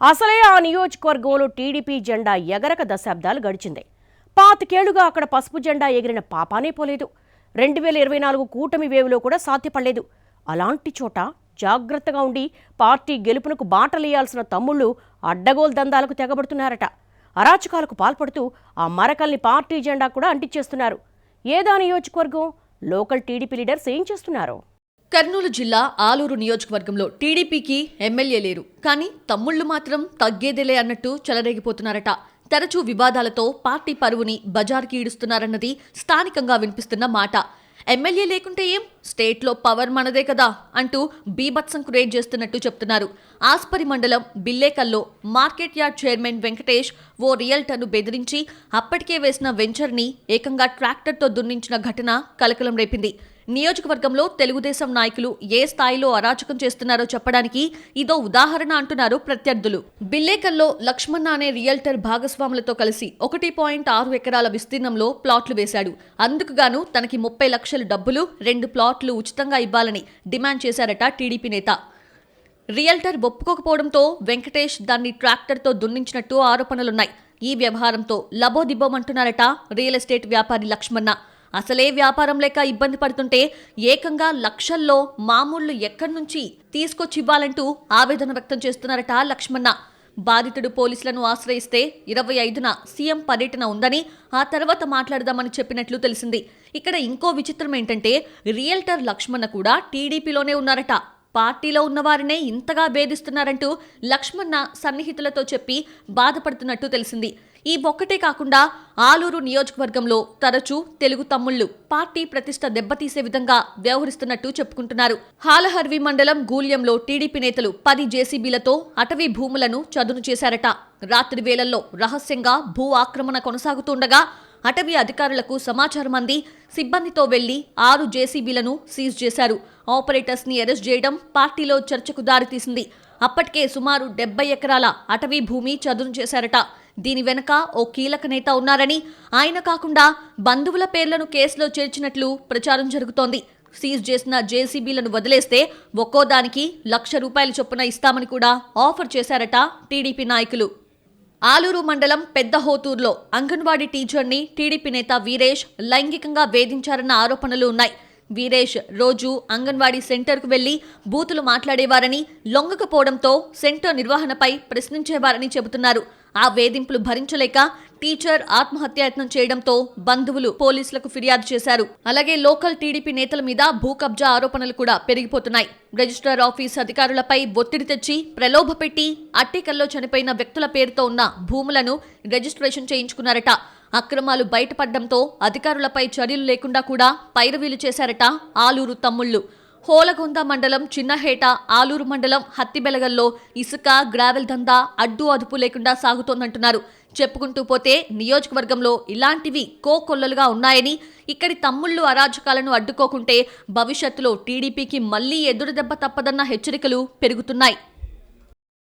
అసలే ఆ నియోజకవర్గంలో టీడీపీ జెండా ఎగరక దశాబ్దాలు గడిచింది. 25 ఏళ్లుగా అక్కడ పసుపు జెండా ఎగిరిన పాపానే పోలేదు. 2024 కూటమి వేవులో కూడా సాధ్యపడలేదు. అలాంటి చోట జాగ్రత్తగా ఉండి పార్టీ గెలుపునకు బాటలేయాల్సిన తమ్ముళ్ళు అడ్డగోలు దందాలకు తెగబడుతున్నారట. అరాచకాలకు పాల్పడుతూ ఆ మరకల్ని పార్టీ జెండా కూడా అంటించేస్తున్నారు. ఏదా నియోజకవర్గం, లోకల్ టీడీపీ లీడర్స్ ఏం చేస్తున్నారు? కర్నూలు జిల్లా ఆలూరు నియోజకవర్గంలో టీడీపీకి ఎమ్మెల్యే లేరు, కానీ తమ్ముళ్లు మాత్రం తగ్గేదేలే అన్నట్టు చెలరేగిపోతున్నారట. తరచూ వివాదాలతో పార్టీ పరువుని బజార్కి ఈడుస్తున్నారన్నది స్థానికంగా వినిపిస్తున్న మాట. ఎమ్మెల్యే లేకుంటే ఏం, స్టేట్లో పవర్ మనదే కదా అంటూ బీభత్సం క్రియేట్ చేస్తున్నట్టు చెప్తున్నారు. ఆస్పరి మండలం బిల్లేకల్లో మార్కెట్ యార్డ్ చైర్మన్ వెంకటేష్ ఓ రియల్టర్ను బెదిరించి అప్పటికే వేసిన వెంచర్ని ఏకంగా ట్రాక్టర్తో దున్నించిన ఘటన కలకలం రేపింది. నియోజకవర్గంలో తెలుగుదేశం నాయకులు ఏ స్థాయిలో అరాచకం చేస్తున్నారో చెప్పడానికి ఇదో ఉదాహరణ అంటున్నారు ప్రత్యర్థులు. బిల్లేకల్లో లక్ష్మణ అనే రియల్టర్ భాగస్వాములతో కలిసి 1.6 ఎకరాల విస్తీర్ణంలో ప్లాట్లు వేశాడు. అందుకుగాను తనకి 30 లక్షల డబ్బులు, 2 ప్లాట్లు ఉచితంగా ఇవ్వాలని డిమాండ్ చేశారట టీడీపీ నేత. రియల్టర్ ఒప్పుకోకపోవడంతో వెంకటేష్ దాన్ని ట్రాక్టర్తో దున్నించినట్టు ఆరోపణలున్నాయి. ఈ వ్యవహారంతో లబోదిబ్బోమంటున్నారట రియల్ ఎస్టేట్ వ్యాపారి లక్ష్మణ. అసలే వ్యాపారం లేక ఇబ్బంది పడుతుంటే ఏకంగా లక్షల్లో మామూళ్లు ఎక్కడి నుంచి తీసుకొచ్చి ఇవ్వాలంటూ ఆవేదన వ్యక్తం చేస్తున్నారట లక్ష్మణ. బాధితుడు పోలీసులను ఆశ్రయిస్తే 25న సీఎం పర్యటన ఉందని, ఆ తర్వాత మాట్లాడదామని చెప్పినట్లు తెలిసింది. ఇక్కడ ఇంకో విచిత్రం ఏంటంటే రియల్టర్ లక్ష్మణ కూడా టీడీపీలోనే ఉన్నారట. పార్టీలో ఉన్నవారినే ఇంతగా వేధిస్తున్నారంటూ లక్ష్మణ సన్నిహితులతో చెప్పి బాధపడుతున్నట్టు తెలిసింది. ఈ ఒక్కటే కాకుండా ఆలూరు నియోజకవర్గంలో తరచూ తెలుగు తమ్ముళ్లు పార్టీ ప్రతిష్ట దెబ్బతీసే విధంగా వ్యవహరిస్తున్నట్టు చెప్పుకుంటున్నారు. హాలహర్వి మండలం గూల్యంలో టీడీపీ నేతలు 10 జేసీబీలతో అటవీ భూములను చదును చేశారట. రాత్రి వేళల్లో రహస్యంగా భూ ఆక్రమణ కొనసాగుతుండగా అటవీ అధికారులకు సమాచారం అంది సిబ్బందితో వెళ్లి 6 జేసీబీలను సీజ్ చేశారు. ఆపరేటర్స్ ని అరెస్ట్ చేయడం పార్టీలో చర్చకు దారితీసింది. అప్పటికే సుమారు 70 ఎకరాల అటవీ భూమి చదును చేశారట. దీని వెనుక ఓ కీలక నేత ఉన్నారని, ఆయన కాకుండా బంధువుల పేర్లను కేసులో చేర్చినట్లు ప్రచారం జరుగుతోంది. సీజ్ చేసిన జేసీబీలను వదిలేస్తే ఒక్కోదానికి ₹1,00,000 చొప్పున ఇస్తామని కూడా ఆఫర్ చేశారట టీడీపీ నాయకులు. ఆలూరు మండలం పెద్ద హోతూర్లో అంగన్వాడీ టీచర్ని టీడీపీ నేత వీరేష్ లైంగికంగా వేధించారన్న ఆరోపణలు ఉన్నాయి. వీరేష్ రోజు అంగన్వాడీ సెంటర్కు వెళ్లి బూతులు మాట్లాడేవారని, లొంగకపోవడంతో సెంటర్ నిర్వహణపై ప్రశ్నించేవారని చెబుతున్నారు. ఆ వేధింపులు భరించలేక టీచర్ ఆత్మహత్యాయత్నం చేయడంతో బంధువులు పోలీసులకు ఫిర్యాదు చేశారు. అలాగే లోకల్ టీడీపీ నేతల మీద భూ కబ్జా ఆరోపణలు కూడా పెరిగిపోతున్నాయి. రిజిస్ట్రార్ ఆఫీస్ అధికారులపై ఒత్తిడి తెచ్చి ప్రలోభపెట్టి అట్టికల్లో చనిపోయిన వ్యక్తుల పేరుతో ఉన్న భూములను రిజిస్ట్రేషన్ చేయించుకున్నారట. అక్రమాలు బయటపడడంతో అధికారులపై చర్యలు లేకుండా కూడా పైరవీలు చేశారట ఆలూరు తమ్ముళ్లు. హోలగొంద మండలం చిన్నహేట, ఆలూరు మండలం హత్తిబెలగల్లో ఇసుక, గ్రావెల్ దందా అడ్డు అదుపు లేకుండా సాగుతోందంటున్నారు. చెప్పుకుంటూ పోతే నియోజకవర్గంలో ఇలాంటివి కోకొల్లలుగా ఉన్నాయని, ఇక్కడి తమ్ముళ్లు అరాజకాలను అడ్డుకోకుంటే భవిష్యత్తులో టీడీపీకి మళ్లీ ఎదురుదెబ్బ తప్పదన్న హెచ్చరికలు పెరుగుతున్నాయి.